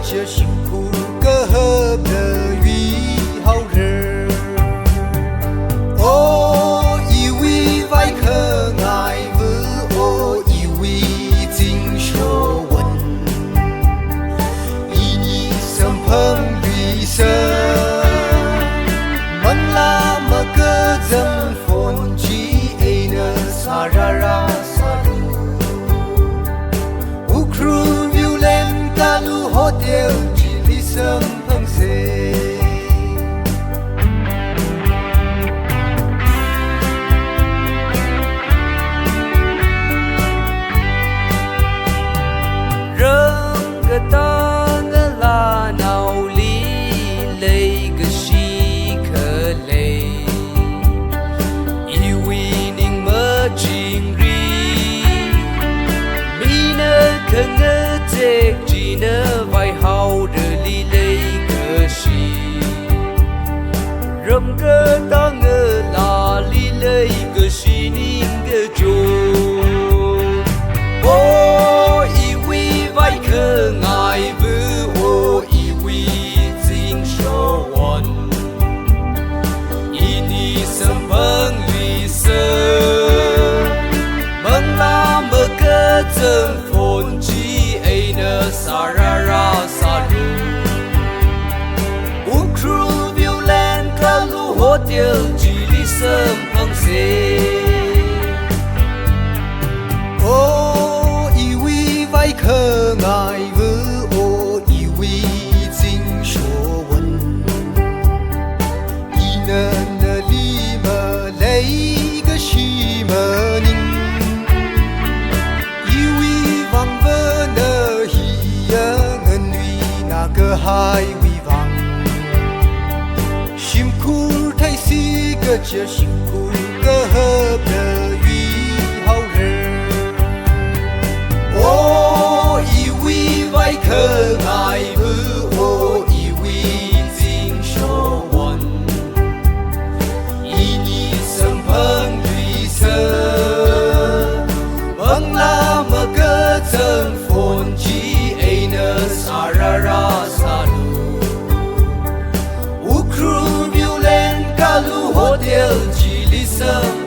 这辛苦个合的雨好热。哦，以为外可爱不？哦，以为经说文，以你身旁绿色，门拉么个怎风起爱呢萨拉拉萨鲁。Hotel chỉ sớm phăng xe rơm cái ta ngỡ là nào lý lấy cái gì khờ lấy yêu ninh mơ trình ri mi nơ khờ ngỡ chết nơ vai hao de li lei cơ si ram cơ ta ngơ la li lei cơ si ning cơ jo o i wi vai khơ ngai vu o i wi jing sho won i ni sam bang li sơ bang la mơ cơ chân phồn chi ai nơ sa ra ra sa lu ukru violent ka lu hotel chỉ li sớm phăng xe ô i wi vai khờ ngài vư ô i wi jing sho won i nơ nơ li mơ lấy cái gì mơ ninh i wi vang vơ nơ ngân uy na cơ hai uy vang sim kur thay si cơ chia sim kur cơ hợp đờ uy hậu rờ ô i uy vai khờ ngài vư ô i uy jing sho won i ni sâm phăng uy sơ vâng la mơ cơ chân phồn chi sa ra ra sa lu ukru violent ka lu hotel chỉ li sâm